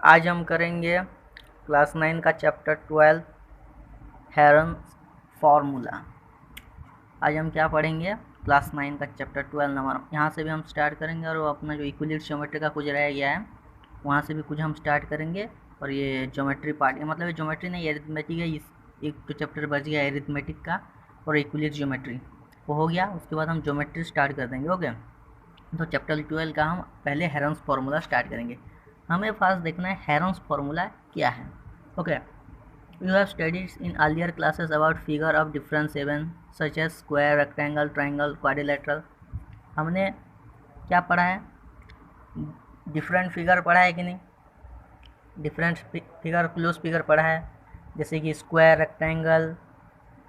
आज हम करेंगे क्लास 9 का चैप्टर 12 हेरन्स फार्मूला। आज हम क्या पढ़ेंगे? क्लास 9 का चैप्टर 12 नंबर यहाँ से भी हम स्टार्ट करेंगे और वो अपना जो इक्विलिब्रियम ज्योमेट्री का कुछ रह गया है वहाँ से भी कुछ हम स्टार्ट करेंगे। और ये ज्योमेट्री पार्ट मतलब ये ज्योमेट्री नहीं एरिथमेटिक है, इस एक तो चैप्टर बच गया एरिथमेटिक का और इक्विलिब्रियम ज्योमेट्री वो हो गया। उसके बाद हम ज्योमेट्री स्टार्ट कर देंगे। ओके, तो चैप्टर 12 का हम पहले हेरन्स फार्मूला स्टार्ट करेंगे। हमें फर्स्ट देखना है हेरन्स फार्मूला क्या है। Okay, you have studied in earlier classes about figure of different seven such as square, rectangle, triangle, quadrilateral. हमने क्या पढ़ा है? डिफरेंट फिगर पढ़ा है कि नहीं? डिफरेंट फिगर क्लोज फिगर पढ़ा है, जैसे कि स्क्वायर, रेक्टेंगल,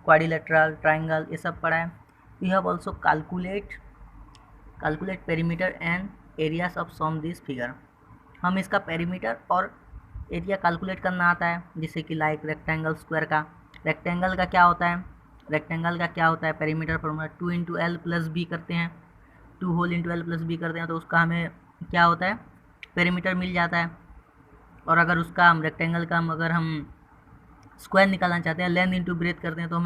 क्वाड्रिलेटरल, ट्राइंगल, ये सब पढ़ा है। You have also calculate perimeter and areas of some this figure. हम इसका पेरीमीटर और एरिया कैलकुलेट करना आता है, जैसे कि लाइक रेक्टेंगल, स्क्वायर का। रेक्टेंगल का क्या होता है? Perimeter formula 2 into L plus B करते हैं, 2 whole into L plus B करते हैं तो उसका हमें क्या होता है? पेरीमीटर मिल जाता है। और अगर उसका हम रेक्टेंगल का अगर हम स्क्वायर निकालना चाहते हैं, लेंथ इंटू ब्रेथ करते हैं तो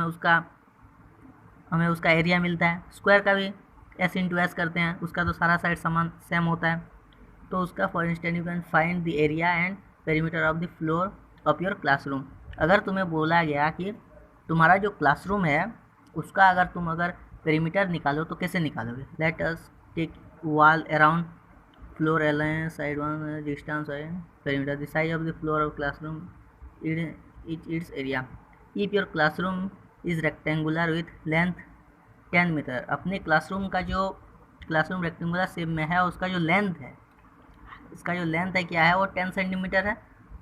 हमें उसका एरिया मिलता है। स्क्वायर का भी एस इंटू एस करते हैं, उसका तो सारा साइड समान सेम होता है। तो उसका for instance you can find the area and perimeter of the floor of your classroom. अगर तुम्हें बोला गया कि तुम्हारा जो क्लासरूम है उसका अगर पेरीमीटर निकालो तो कैसे निकालोगे? Let us take wall around floor align side one distance perimeter the size of the floor of classroom it's area. If your classroom is rectangular with length 10 metre. अपने क्लासरूम रेक्टेंगुलर शेप में है, उसका जो length है क्या है? वो 10 centimetre है।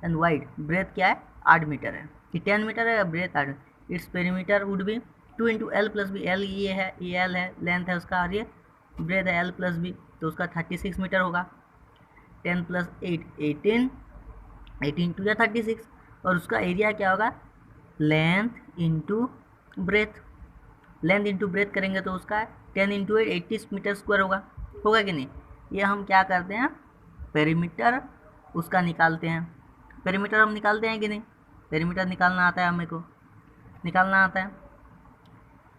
एंड वाइड ब्रेथ क्या है? 8 मीटर है। कि 10 मीटर है, breadth 8। It's perimeter would be 2 into L plus B. L ये है, ये एल है, लेंथ है उसका, और ये ब्रेथ है एल प्लस बी, तो उसका 36 मीटर होगा। 10 प्लस 8 18, 18 टू या 36। और उसका एरिया क्या होगा? लेंथ इंटू ब्रेथ करेंगे तो उसका 10 इंटू 8 80 मीटर स्क्वायर होगा कि नहीं? ये हम क्या करते हैं? पेरीमीटर उसका निकालते हैं। पेरीमीटर हम निकालते हैं कि नहीं? पेरीमीटर निकालना आता है, हमें को निकालना आता है।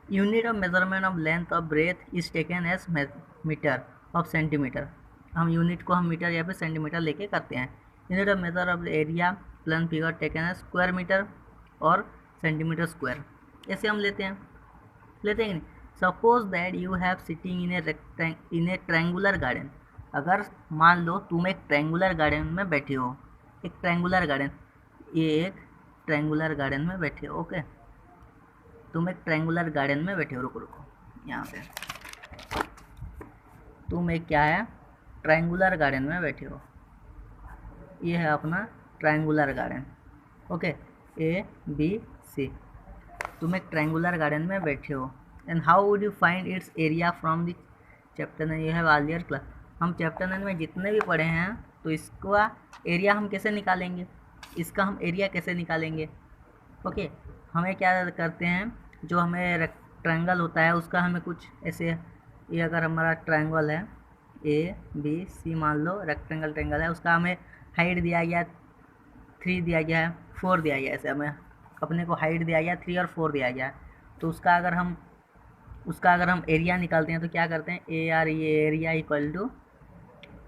Unit of measurement of length of breadth is taken as metre of centimetre. हम यूनिट को हम मीटर या फिर सेंटीमीटर लेके करते हैं। Unit of measure of area plane figure taken as square metre और सेंटीमीटर स्क्वायर, ऐसे हम लेते हैं कि नहीं? Suppose that you have sitting in a triangular garden. अगर मान लो तुम एक ट्रायंगुलर गार्डन में बैठे हो, एक ट्रायंगुलर गार्डन में बैठे हो। ओके, तुम एक ट्रायंगुलर गार्डन में बैठे हो। रुको यहाँ पे तुम एक क्या है? ट्रायंगुलर गार्डन में बैठे हो। ये है अपना triangular garden. Okay, A B C. तुम एक ट्रायंगुलर गार्डन में बैठे हो। And how would you find its area from the chapter 9 you have earlier class. हम चैप्टर 9 में जितने भी पढ़े हैं तो इसका एरिया हम कैसे निकालेंगे? ओके, हमें क्या करते हैं, जो हमें रेक्टेंगल होता है उसका हमें कुछ ऐसे, ये अगर हमारा ट्रायंगल है ए बी सी, मान लो रेक्टेंगल है, उसका हमें हाइट दिया गया 3 दिया गया है, 4 दिया गया है। ऐसे हमें अपने को हाइट दिया गया 3 और 4 दिया गया है। तो उसका अगर हम एरिया निकालते हैं तो क्या करते हैं? ए आर, ये area equal to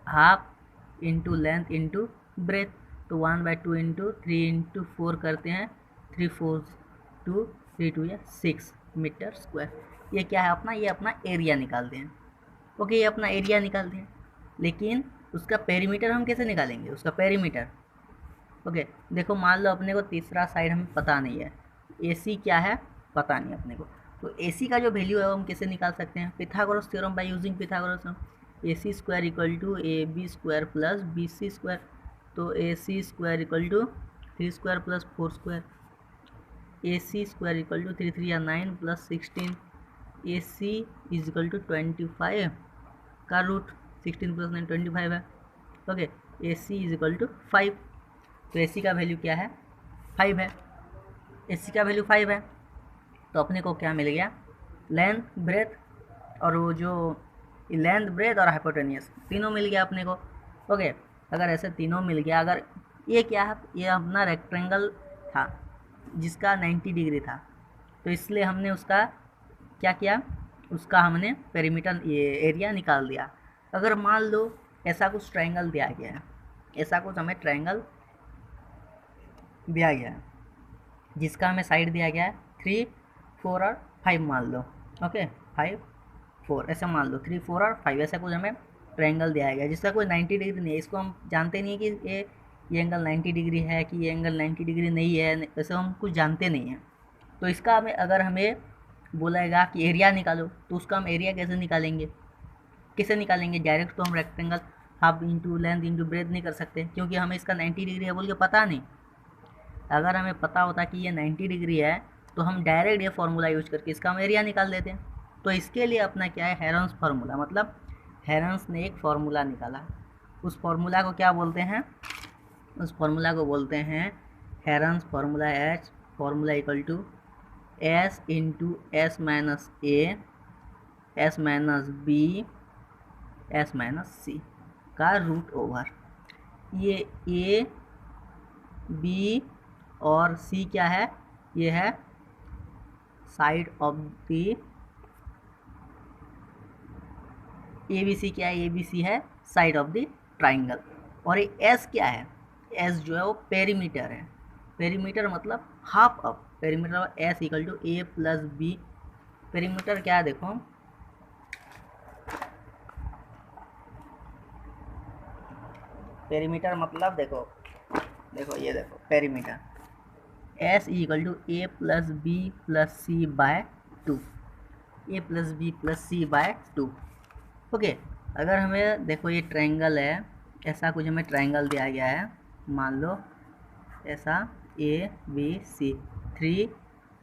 half into length into breadth. तो 1/2 इंटू 3 इंटू 4 करते हैं, 3 4 2 3 2 या 6 मीटर स्क्वायर। ये क्या है अपना? ये अपना एरिया निकालते हैं। ओके, ये अपना एरिया निकालते हैं, लेकिन उसका पेरीमीटर हम कैसे निकालेंगे? उसका पेरीमीटर ओके, देखो मान लो अपने को तीसरा साइड हमें पता नहीं है, AC क्या है पता नहीं अपने को। तो AC का जो वैल्यू है वो हम कैसे निकाल सकते हैं? Pythagoras theorem by using Pythagoras theorem. AC square equal to AB square plus BC square. तो AC square equal to 3 square plus 4 square. AC square equal to 3 3 या 9 प्लस 16। AC इज इक्वल टू 25 का रूट 16 प्लस 9 25 है। Okay, AC is equal to 5। तो AC का value क्या है? 5 है। AC का वैल्यू 5 है तो अपने को क्या मिल गया? लेंथ, ब्रेथ और वो जो लेंथ, ब्रेथ और हाइपोटेनियस तीनों मिल गया अपने को। ओके, अगर ऐसे तीनों मिल गया, अगर ये क्या है, ये अपना रेक्टेंगल था जिसका 90 डिग्री था, तो इसलिए हमने उसका क्या किया, उसका हमने पेरीमीटर ये एरिया निकाल दिया। अगर मान लो ऐसा कुछ ट्रायंगल दिया गया है, ऐसा कुछ हमें ट्रायंगल दिया गया है जिसका हमें साइड दिया गया है 3, 4 और 5 मान लो, ओके 5, 4 ऐसा मान लो, 3, 4 और 5 ऐसा कुछ हमें ट्रायंगल दिया गया जिसका कोई 90 डिग्री नहीं है। इसको हम जानते नहीं है कि ये एंगल 90 डिग्री है कि ये एंगल 90 डिग्री नहीं है, वैसे हम कुछ जानते नहीं हैं। तो इसका अगर हमें बोलेगा कि एरिया निकालो, तो उसका हम एरिया कैसे निकालेंगे, डायरेक्ट तो हम rectangle half into length into breath नहीं कर सकते, क्योंकि हमें इसका 90 डिग्री है बोल के पता नहीं। अगर हमें पता होता कि ये 90 डिग्री है तो हम डायरेक्ट ये फार्मूला यूज करके इसका हम एरिया निकाल देते हैं। तो इसके लिए अपना क्या है, हेरन्स फार्मूला, मतलब हेरन्स ने एक फार्मूला निकाला। उस फार्मूला को क्या बोलते हैं, उस फार्मूला को बोलते हैं Heron's formula. H formula equal to S into S minus A S minus B S minus C का रूट ओवर। ये ए बी और सी क्या है, ये है side of the A B C, क्या है, ए बी सी है साइड ऑफ द ट्राइंगल। और ये एस क्या है, एस जो है वो पेरीमीटर है। पेरीमीटर मतलब half of perimeter, s equal to a plus b. Perimeter क्या है, देखो पेरीमीटर मतलब देखो ये देखो perimeter, s equal to a plus b plus c by 2, a plus b plus c by 2। Okay, अगर हमें देखो ये ट्रायंगल है, ऐसा कुछ हमें ट्रायंगल दिया गया है, मान लो ऐसा ए बी सी 3,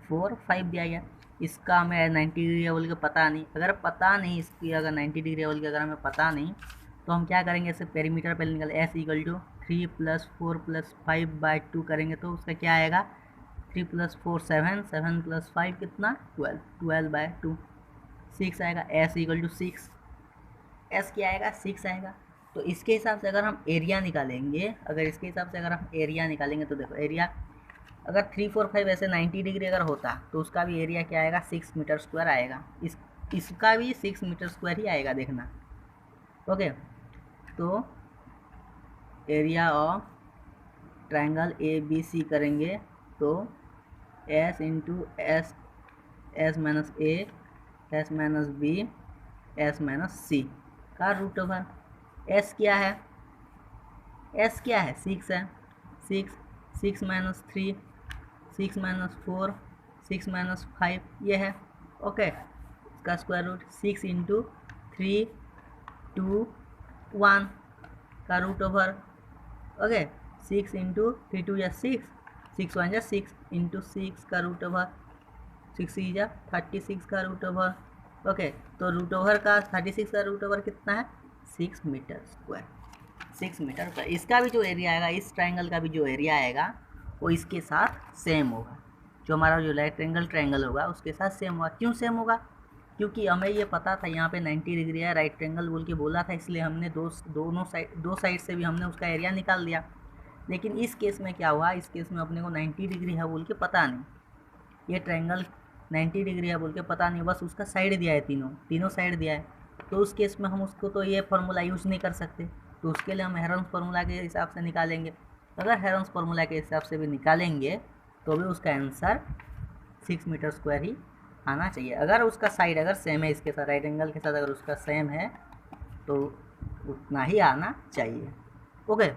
4, 5 दिया गया। इसका हमें 90 डिग्री बोल के पता नहीं, अगर पता नहीं इसकी, अगर 90 डिग्री बोल के अगर हमें पता नहीं, तो हम क्या करेंगे, इसे पेरीमीटर पहले निकाल, एस इक्वल टू 3 + 4 + 5 बाय 2 करेंगे तो उसका क्या आएगा, 3 + 4 7, 7 + 5 कितना 12, 12 बाय 2 6 आएगा। एस इक्वल टू 6, एस क्या आएगा 6 आएगा। तो इसके हिसाब से अगर हम एरिया निकालेंगे, तो देखो एरिया अगर 3, 4, 5 ऐसे 90 डिग्री अगर होता तो उसका भी एरिया क्या आएगा, 6 मीटर स्क्वायर आएगा। इसका भी 6 मीटर स्क्वायर ही आएगा, देखना। ओके, तो area of triangle A B C करेंगे तो S into S, S minus A S minus B S minus C का रूट ओवर। एस क्या है, 6 है, 6 माइनस 3, 6 माइनस 4, 6 माइनस 5 ये है। ओके, इसका स्क्वायर रूट 6 इंटू 3, 2, 1 का रूट ओवर। ओके, 6 इंटू 3 2 या 6, 6 1 या 6 इंटू 6 का रूट ओवर, 6 या 36 का रूट ओवर। ओके, तो रूट ओवर का 36 का रूट ओवर कितना है, 6 मीटर स्क्वायर, 6 मीटर स्क्वायर। इसका भी जो एरिया आएगा, इस ट्रायंगल का भी जो एरिया आएगा वो इसके साथ सेम होगा, जो हमारा जो रेक्टेंगल ट्रायंगल होगा उसके साथ सेम होगा। क्यों सेम होगा, क्योंकि हमें ये पता था यहाँ पे 90 डिग्री है, राइट ट्रायंगल बोल के बोला था, इसलिए हमने दो साइड से भी हमने उसका एरिया निकाल दिया। लेकिन इस केस में क्या हुआ, इस केस में अपने को 90 डिग्री है बोल के पता नहीं, ये ट्रायंगल 90 डिग्री है बोल के पता नहीं, बस उसका साइड दिया है, तीनों साइड दिया है। तो उस केस में हम उसको तो ये फार्मूला यूज़ नहीं कर सकते, तो उसके लिए हम हेरन्स फार्मूला के हिसाब से निकालेंगे। अगर हेरन्स फार्मूला के हिसाब से भी निकालेंगे तो भी उसका आंसर 6 मीटर स्क्वायर ही आना चाहिए। अगर उसका साइड अगर सेम है इसके साथ, राइट एंगल के साथ अगर उसका सेम है तो उतना ही आना चाहिए। ओके,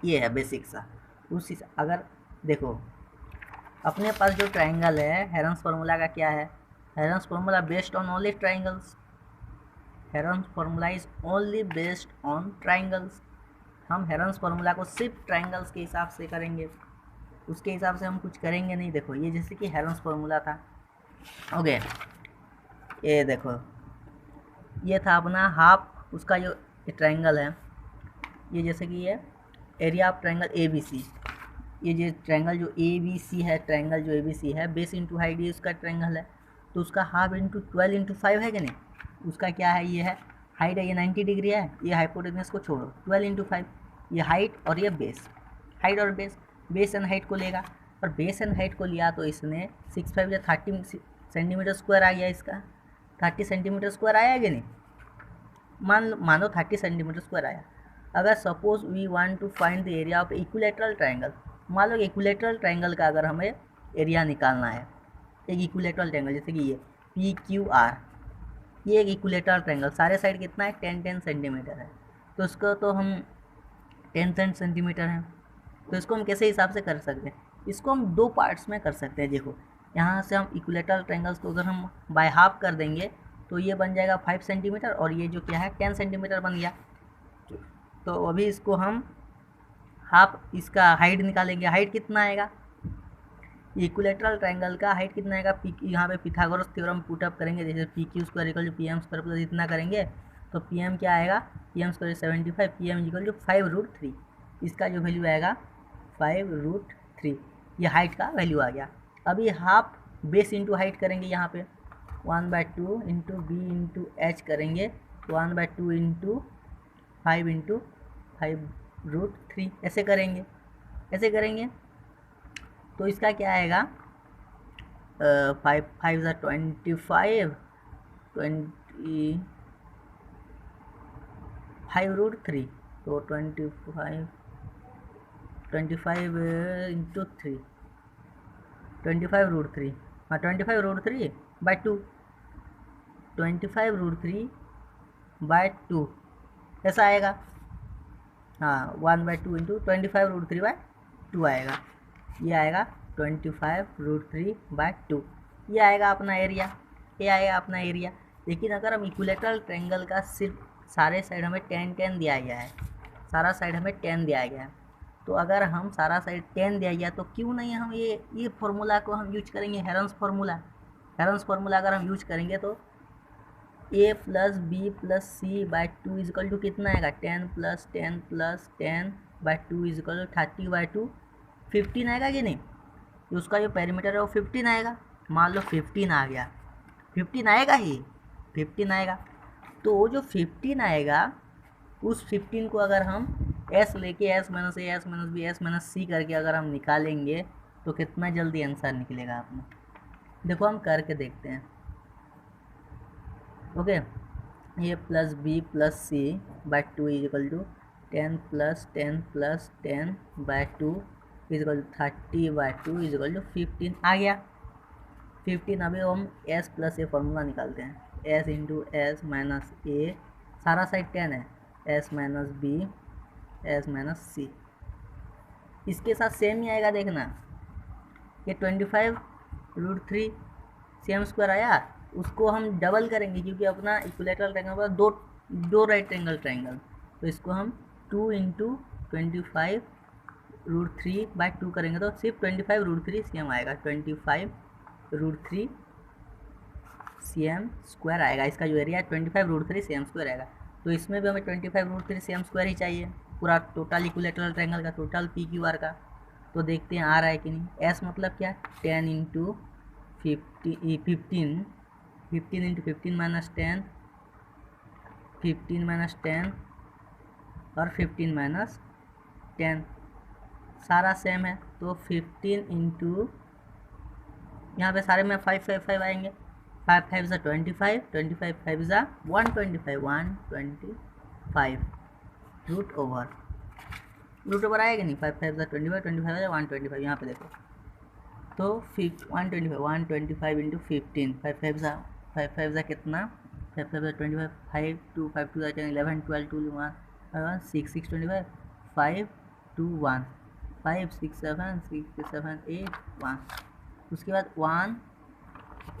ये है बेसिक सा। उसी अगर देखो अपने पास जो ट्रायंगल है, हेरन्स फार्मूला का क्या है, herons formula based on only triangles, herons formula is only based on triangles. हम हेरन्स फार्मूला को सिर्फ ट्रायंगल्स के हिसाब से करेंगे, उसके हिसाब से हम कुछ करेंगे नहीं। देखो ये जैसे कि हेरन्स फार्मूला था, ओके, ये देखो ये था अपना हाफ, उसका जो ट्रायंगल है, ये जैसे कि ये area of triangle A B C, ये जो ट्रायंगल जो ए बी सी है, ट्रायंगल जो ए बी सी है, बेस इंटू हाइट ये उसका ट्रायंगल है, तो उसका हाफ इंटू 12 इंटू 5 है कि नहीं, उसका क्या है, ये है हाइट है, ये 90 डिग्री है, ये हाइपोटेनस को छोड़ो, 12 इंटू 5 ये हाइट और ये बेस, हाइट और बेस एंड हाइट को लेगा, और बेस एंड हाइट को लिया तो इसने 6 5 या 30 सेंटीमीटर स्क्वायर आ गया, इसका 30 सेंटीमीटर स्क्वायर आया कि नहीं, मानो 30 सेंटीमीटर स्क्वायर आया। अगर suppose we want to find the area of equilateral triangle, मान लो इक्विलेटरल ट्रायंगल का अगर हमें एरिया निकालना है, एक इक्विलेटरल ट्रायंगल जैसे कि ये PQR, ये एक इक्विलेटरल ट्रायंगल, सारे साइड कितना है 10 सेंटीमीटर है, तो इसको तो हम 10 सेंटीमीटर है, तो इसको हम कैसे हिसाब से कर सकते हैं, इसको हम दो पार्ट्स में कर सकते हैं। देखो यहाँ से हम इक्विलेटरल ट्रायंगल्स को अगर हम बाय हाफ कर देंगे तो ये बन जाएगा 5 सेंटीमीटर, और ये जो क्या है 10 सेंटीमीटर बन गया। तो अभी इसको हम हाफ, इसका हाइट निकालेंगे, हाइट कितना आएगा, इक्विलेटरल ट्रायंगल का हाइट कितना आएगा, यहाँ पे पिथागोरस थ्योरम पुटअप करेंगे, जैसे PQ² = PM² प्लस इतना करेंगे तो PM क्या आएगा, PM² 75, PM = 5√3, इसका जो वैल्यू आएगा 5√3, ये हाइट का वैल्यू आ गया। अभी हाफ बेस इंटू हाइट करेंगे, यहाँ पे 1/2 इंटू B इंटू H करेंगे, 1/2 इंटू 5 इंटू 5√3, ऐसे करेंगे तो इसका क्या आएगा, 5 5 = 25, 5√3, तो 25 इंटू 3, 25√3, हाँ 25√3/2, 25√3/2 ऐसा आएगा, हाँ 1/2 इंटू 25√3/2 आएगा, ये आएगा 25√3/2, ये आएगा अपना एरिया, ये आएगा अपना एरिया। लेकिन अगर हम इक्विलेटरल ट्रायंगल का सिर्फ सारे साइड हमें 10 दिया गया है, सारा साइड हमें 10 दिया गया है, तो अगर हम सारा साइड 10 दिया गया तो क्यों नहीं हम ये फॉर्मूला को हम यूज करेंगे, हेरन्स फार्मूला अगर हम यूज करेंगे तो A + B + C/2 = कितना आएगा, 10 + 10 + 10/2 = 30/2, 15 आएगा कि नहीं, उसका जो पेरीमीटर है वो 15 आएगा। मान लो 15 आ गया, 15 आएगा ही, 15 आएगा, तो वो जो 15 आएगा उस 15 को अगर हम S लेके S - A, S - B, S - C करके अगर हम निकालेंगे तो कितना जल्दी आंसर निकलेगा अपना, देखो हम करके देखते हैं। ओके, A + B + C/2 = 10 + 10 + 10/2 = 30/2 = 15 आ गया 15। अभी हम S + A फॉर्मूला निकालते हैं, S × S - A, सारा साइड 10 है, S - B S - C, इसके साथ सेम ही आएगा, देखना ये 25√3 cm² आया, उसको हम डबल करेंगे क्योंकि अपना इक्विलेटरल ट्रायंगल पर दो राइट एंगल ट्रायंगल, तो इसको हम 2 × 25√3/2 करेंगे तो सिर्फ 25√3 cm आएगा, 25√3 cm² आएगा, इसका जो एरिया है 25√3 cm² आएगा। तो इसमें भी हमें 25√3 cm² ही चाहिए, पूरा टोटल इक्विलेटरल ट्रायंगल का, टोटल PQR का। तो देखते हैं आ रहा है कि नहीं। S मतलब क्या, 10 × 15 15 × 15 - 10, 15 - 10 और 15 - 10 सारा सेम है, तो 15 × यहाँ पे सारे में 5 5 5 आएंगे, 5 5 = 25, 25 5 = 125, 125 रूट ओवर आएगा नहीं, 5 5 = 25, 25 = 125, यहाँ पे देखो तो 125 × 15, 5 5 कितना, 5 5 = 25, 5 2 5 2 10, 11 12 2 1 6 6 25, 5 2 1 5 6 7 6 7 8 1, उसके बाद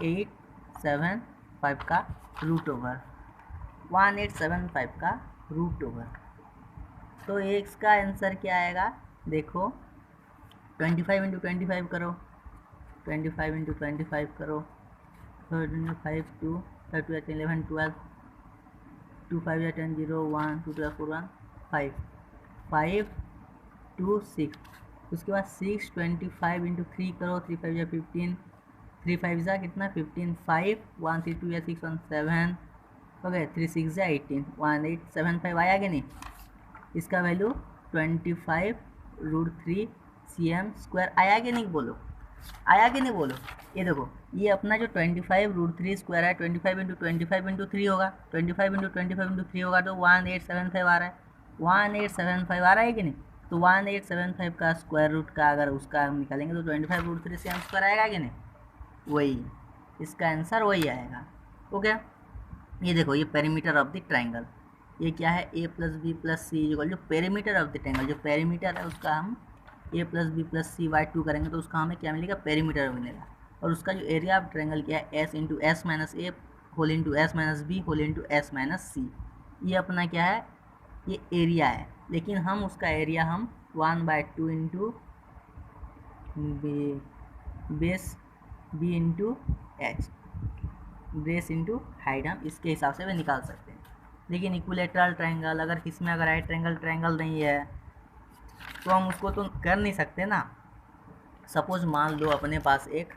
1875 का रूट ओवर, 1875 का रूट ओवर। तो इसका आंसर क्या आएगा, देखो 25 × 25 करो, 25 × 25 करो, 5 2 5 2 11 12 2 5 10 0 1 2 2 4 1 5 5 2 6, उसके बाद 6 25 × 3 करो, 3 5 15, 3 5 कितना 15, 5 1 3 2 6 1 7, ओके 3 6 18, 1875 आया कि नहीं, इसका वैल्यू 25 √3 cm²। आया कि नहीं बोलो, आया कि नहीं बोलो। ये देखो, ये अपना जो 25√3² है, 25 × 25 × 3 होगा, 25 × 25 × 3 होगा, तो 1875 आ रहा है, 1875 आ रहा है कि नहीं। तो 1875 का स्क्वायर रूट का अगर उसका हम निकालेंगे तो 25√3 आएगा कि नहीं, वही इसका आंसर वही आएगा। ओके, ये देखो, ये पेरीमीटर ऑफ द ट्राइंगल, ये क्या है, a + b + c इक्वल जो पेरीमीटर ऑफ द ट्राइंगल, जो पेरीमीटर है उसका हम a + b + c/2 करेंगे तो उसका हमें क्या मिलेगा, पेरीमीटर मिलेगा। और उसका जो एरिया ऑफ ट्राइंगल क्या है, s × s - a whole × s - b whole × s - c। ये अपना क्या है, ये एरिया है, लेकिन हम उसका एरिया हम 1/2 × base b × h base into height, हम इसके हिसाब से भी निकाल सकते हैं। लेकिन इक्विलेटरल ट्रायंगल, अगर किसमें अगर राइट ट्रायंगल नहीं है तो हम उसको तो कर नहीं सकते ना। सपोज मान लो अपने पास एक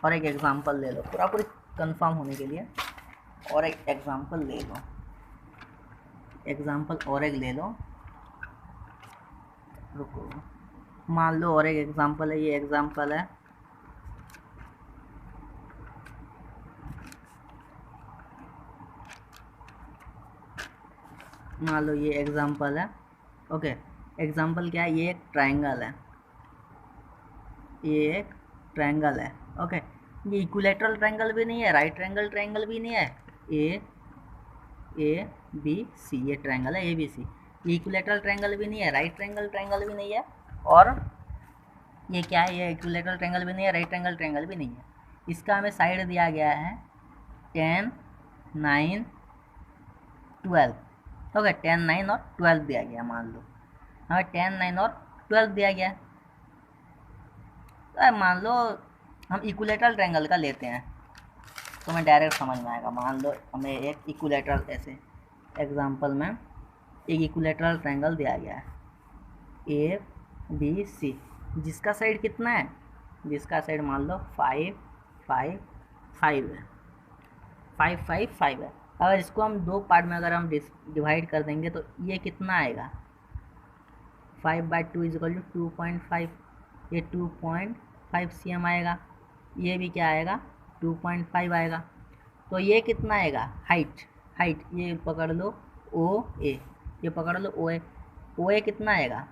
एग्जांपल ले लो, पूरी कंफर्म होने के लिए, और एक एग्जांपल ले लो, रुको, मान लो और एक एग्जांपल है, ये एग्जांपल है, मान लो ये एग्जांपल है। ओके, एग्जांपल क्या है, ये एक ट्रायंगल है, ये एक ट्रायंगल है। ओके, ये इक्विलेटरल ट्रायंगल भी नहीं है, राइट ट्रायंगल भी नहीं है, ए बी सी, ये ट्रायंगल है ए बी सी। ये इक्विलेटरल ट्रायंगल भी नहीं है, राइट ट्रायंगल भी नहीं है, और ये क्या है, ये इक्विलेटरल ट्रायंगल भी नहीं है, राइट ट्रायंगल भी नहीं है। इसका हमें साइड दिया गया है 10, 9, 12। ओके, 10, 9 और 12 दिया गया, मान लो हमें 10, 9 और 12 दिया गया। तो मान लो हम इक्विलेटरल ट्रायंगल का लेते हैं तो हमें डायरेक्ट समझ में आएगा। मान लो हमें एक इक्विलेटरल, ऐसे एग्जांपल में एक इक्विलेटरल ट्रायंगल दिया गया है ए बी सी, जिसका साइड कितना है, जिसका साइड मान लो 5, 5, 5 है, 5, 5, 5 है। अगर इसको हम दो पार्ट में अगर हम डिवाइड कर देंगे तो ये कितना आएगा, 5/2 = 2.5, ये 2.5 cm आएगा, ये भी क्या आएगा, 2.5 आएगा। तो ये कितना आएगा, हाइट ये पकड़ लो ओ ए, ये पकड़ लो ओ ए कितना आएगा,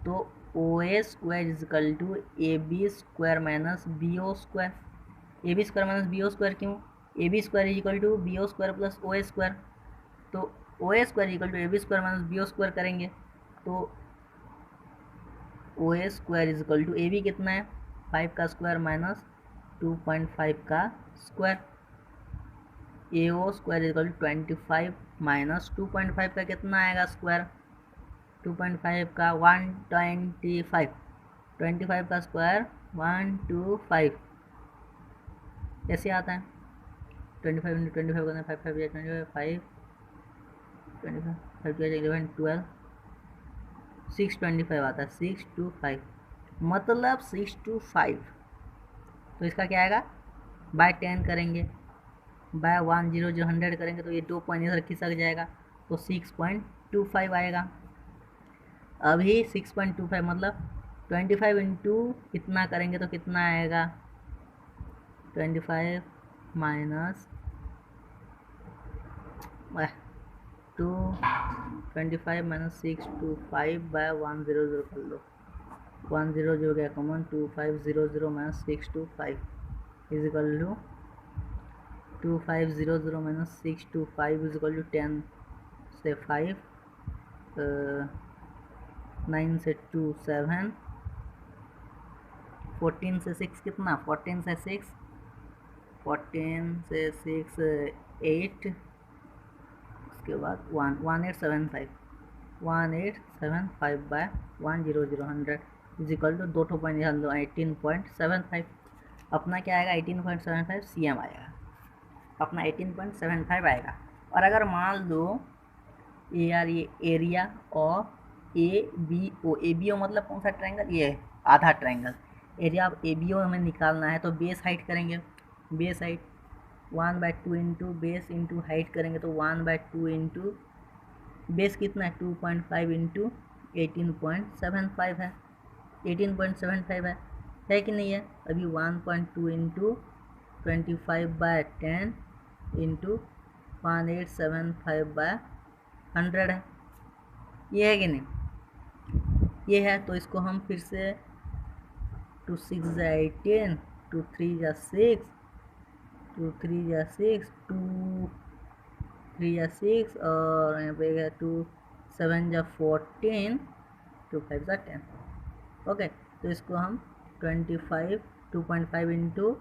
तो OA² = AB² - BO²। AB² - BO² क्यों, AB² = BO² + OA²। तो OA² = AB² - BO² करेंगे तो OA² = AB कितना है, 5 का स्क्वायर माइनस 2.5 का स्क्वायर। AO² = 25 माइनस 2.5 का कितना आएगा स्क्वायर, 2.5 का 125, 25 का स्क्वायर 125, ऐसे आता है। 25 × 25 करना, 5, 5 25, 5, 25, 5 11, 12, 625 आता है, 625 मतलब 625। तो इसका क्या आएगा, बाय 10 करेंगे, बाय 100 100 करेंगे तो ये 2 पॉइंट इधर खिसक जाएगा, तो 6.25 आएगा। अभी 6.25 मतलब 25 इंटू इतना करेंगे तो कितना आएगा, 25 माइनस 2, 25 माइनस 625/100 कर लो, 100 गया कॉमन, 2500 माइनस 625 = 2500 माइनस 625 = 10 से 5, 9 से 2 7, 14 से 6 कितना, 14 से 6 8, उसके बाद 1875 1875/100 100 2 पॉइंट 18.75। अपना क्या आएगा, 18.75 cm आएगा, अपना 18.75 आएगा। और अगर मान लो यार ये एरिया और ABO मतलब कौन सा ट्रायंगल, ये आधा ट्रायंगल, एरिया ऑफ ABO हमें निकालना है तो बेस हाइट करेंगे, base height 1/2 into base into height करेंगे तो 1/2 इंटू बेस कितना है 2.5 इंटू 18.75 है, 18.75 है कि नहीं है। अभी 1.2 इंटू 25/10 इंटू 1875/100 है, ये है कि नहीं, ये है। तो इसको हम फिर से 2 6 × 18, 2 3 × 6, 2 3 × 6, 2 3 × 6 और यहाँ पे है 2 7 × 14, 2 5 × 10। ओके, तो इसको हम 2.5 इंटू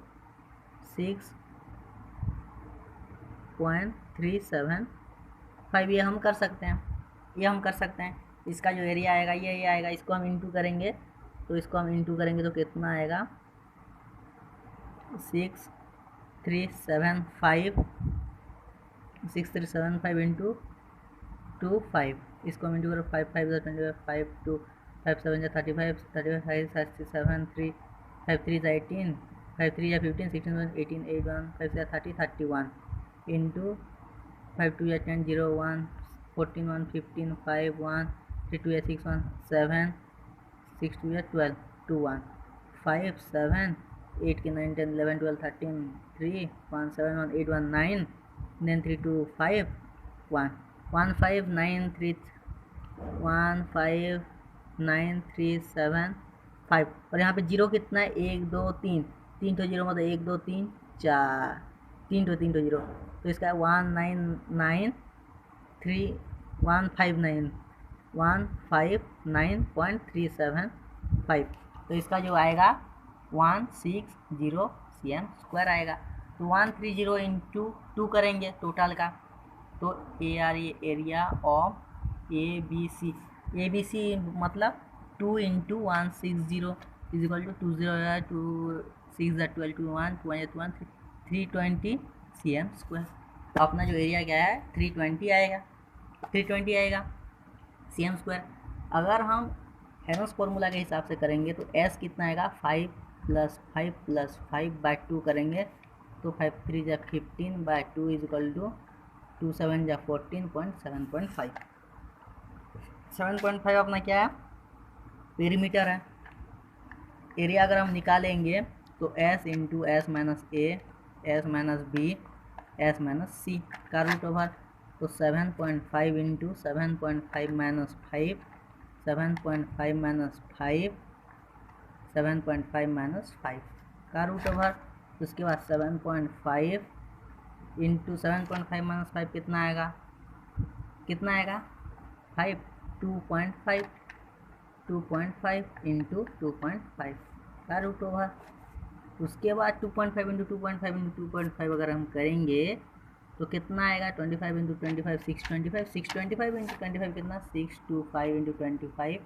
6.375 ये हम कर सकते हैं, ये हम कर सकते हैं। इसका जो एरिया आएगा ये आएगा, इसको हम इंटू करेंगे, तो इसको हम इंटू करेंगे तो कितना आएगा 6375 इंटू 2 5, इसको हम इंटू करो 5 5 25, 5 2 5 7 35, 35 5 7 3 5 3 18, 5 3 15, 16 18 8 1 5 30 31 इंटू 5 2 10 0 1 14 1 15 5 1 3 2 6 1 7 6 2 12 2 1 5 7 8 के 9 10 11 12 13 3 1 7 1 8 1 9 then 3 2 5 1 1 5 9 3 1 5 9 3 7 5 और यहाँ पे जीरो कितना है 1 2 3 3 तो जीरो मतलब 1 2 3 4 3 तो जीरो, तो इसका 159.375, तो इसका जो आएगा 160 cm² आएगा। तो 130 इंटू 2 करेंगे टोटल का, तो area of A B C मतलब 2 into 160 is equal to 20 2 6 12 2 1 2 1 320 cm²। तो अपना जो एरिया क्या है 320 आएगा, 320 आएगा cm²। अगर हम हेनॉस फॉर्मूला के हिसाब से करेंगे तो s कितना आएगा 5 + 5 + 5/2 करेंगे, तो 5 3 = 15/2 इज इक्वल टू 2 7 = 14.7.5। 7.5 अपना क्या है पेरीमीटर है। एरिया अगर हम निकालेंगे तो s into s minus A s minus B s minus C का रूट ओवर, तो 7.5 इंटू 7.5 माइनस 5 7.5 माइनस 5 7.5 माइनस 5 का रूट ओवर, उसके बाद 7.5 इंटू 7.5 माइनस 5 कितना आएगा 5 2.5 इंटू 2.5 का रूट ओवर। उसके बाद 2.5 इंटू 2.5 इंटू 2.5 अगर हम करेंगे तो कितना आएगा 25 इंटू 25 625 625 इंटू 25 कितना 625 इंटू 25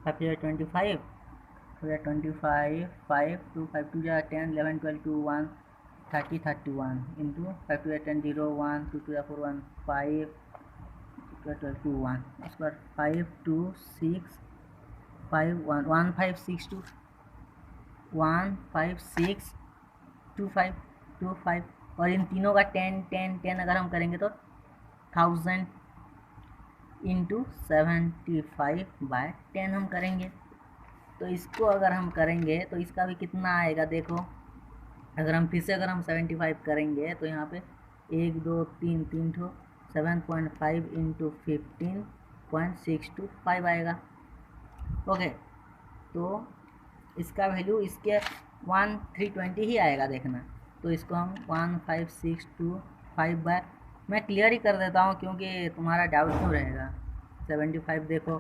5 25 25 5 2 5 2 10 11 12 2 1 30 31 इंटू 5 2 10 0 1 2 2 4 1 5 12 2 1, उसके बाद 5 2 6 5 1 1 5 6 2 1 5 6 2 5 2 5 और इन तीनों का 10 10 10 अगर हम करेंगे तो 1000 इंटू 75/10 हम करेंगे। तो इसको अगर हम करेंगे तो इसका भी कितना आएगा देखो, अगर हम फिर से अगर हम 75 करेंगे तो यहाँ पे 1 2 3 3 ठो 7.5 इंटू 15.625 आएगा। ओके, तो इसका वैल्यू इसके 1320 ही आएगा देखना। तो इसको हम 15625 मैं क्लियर ही कर देता हूँ क्योंकि तुम्हारा डाउट क्यों रहेगा। 75 देखो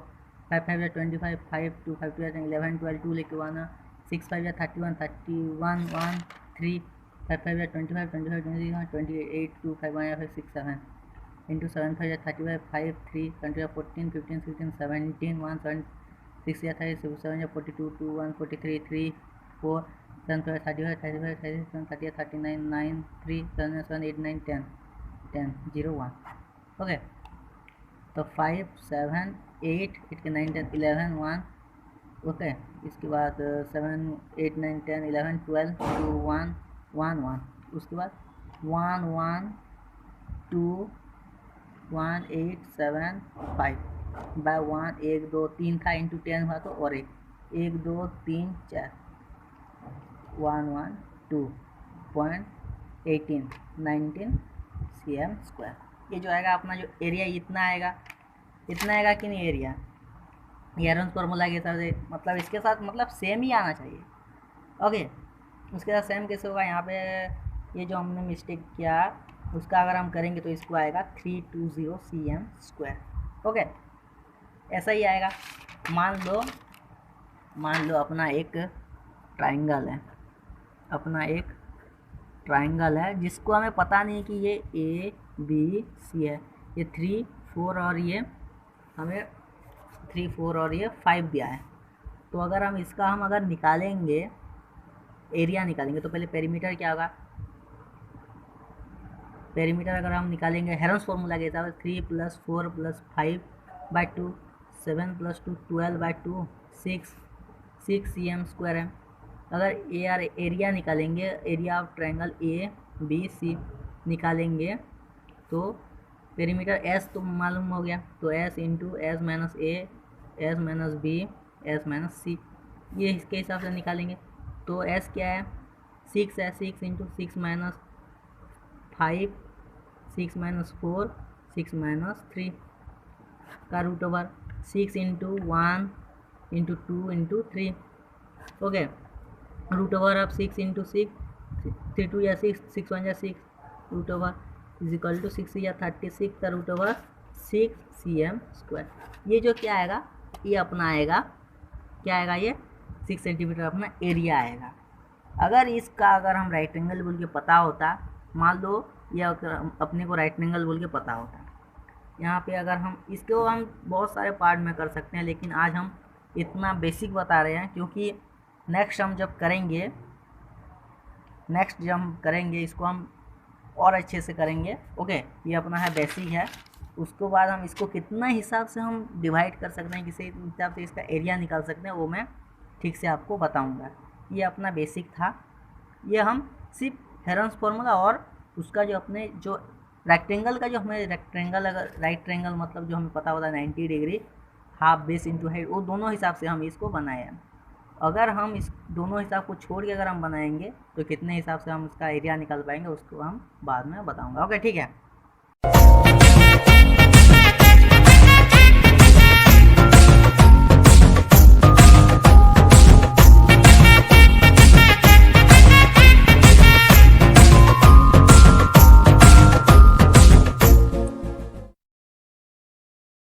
5 5 = 25 5 2 5 2 11 12 2 लेके 1 6 5 = 31 31 1 3 5 5 = 25 25 26 28 2 5 1 5 6 7 इंटू 7 5 = 35 5 3 20 14 15 16 17 1 7 6 = 30 7 = 42 2 1 43 3 4 7 5 35 35 37 38 39 9 3 7 7 8 9 10 10 0 1। ओके, तो 5 7 8 8 के 9 10 11 1। ओके, इसके बाद 7 8 9 10 11 12 2 1 1 1, उसके बाद 1 1 2 1 8 7 5 बाय 1 1 2 3 था इंटू 10 हुआ तो और 1 2 3 4 1 1 2.18 19 cm²। ये जो आएगा अपना जो एरिया इतना आएगा कि नहीं एरिया, हेरन्स फार्मूला के हिसाब से मतलब इसके साथ मतलब सेम ही आना चाहिए। ओके, उसके साथ सेम कैसे होगा, यहाँ पे ये जो हमने मिस्टेक किया उसका अगर हम करेंगे तो इसको आएगा 320 cm²। ओके, ऐसा ही आएगा। मान लो अपना एक ट्राइंगल है जिसको हमें पता नहीं कि ये ए बी सी है, ये 3 4 और ये हमें 3 4 और ये 5 दिया है। तो अगर हम इसका अगर निकालेंगे, एरिया निकालेंगे, तो पहले पेरीमीटर क्या होगा, पेरीमीटर अगर हम निकालेंगे हेरन्स फार्मूला के हिसाब से 3 + 4 + 5/2 7 + 2 12/2 6 cm² है। अगर एरिया निकालेंगे, area of triangle A B C निकालेंगे तो पेरीमीटर एस तो मालूम हो गया, तो S into S minus A S minus B S minus C, ये इसके हिसाब से निकालेंगे। तो एस क्या है, 6 है, 6 इंटू 6 माइनस 5 6 माइनस 4 6 माइनस 3 का root over 6 into 1 into 2 into 3। Okay, root over of 6 इंटू 6 3 2 या 6 6 1 या 6 root over is equal to 6 या 36 का रूट ओवर 6 cm²। ये जो क्या आएगा, ये अपना आएगा क्या आएगा, ये 6 सेंटीमीटर अपना एरिया आएगा। अगर हम राइट एंगल बोल के पता होता, मान लो ये अपने को राइट एंगल बोल के पता होता, यहाँ पे अगर हम इसको हम बहुत सारे पार्ट में कर सकते हैं, लेकिन आज हम इतना बेसिक बता रहे हैं क्योंकि नेक्स्ट जब करेंगे इसको हम और अच्छे से करेंगे। ओके, ये अपना है बेसिक है। उसके बाद हम इसको कितना हिसाब से हम डिवाइड कर सकते हैं, किसी हिसाब से इसका एरिया निकाल सकते हैं, वो मैं ठीक से आपको बताऊंगा। ये अपना बेसिक था। ये हम सिर्फ हेरन्स फार्मूला और उसका जो अपने जो रेक्टेंगल का जो हमें राइट ट्रायंगल मतलब जो हमें पता होता है 90 degree half base into height, वो दोनों हिसाब से हम इसको बनाए हैं। अगर हम इस दोनों हिसाब को छोड़ के अगर हम बनाएंगे तो कितने हिसाब से हम इसका एरिया निकाल पाएंगे उसको हम बाद में बताऊंगा। ओके, ठीक है।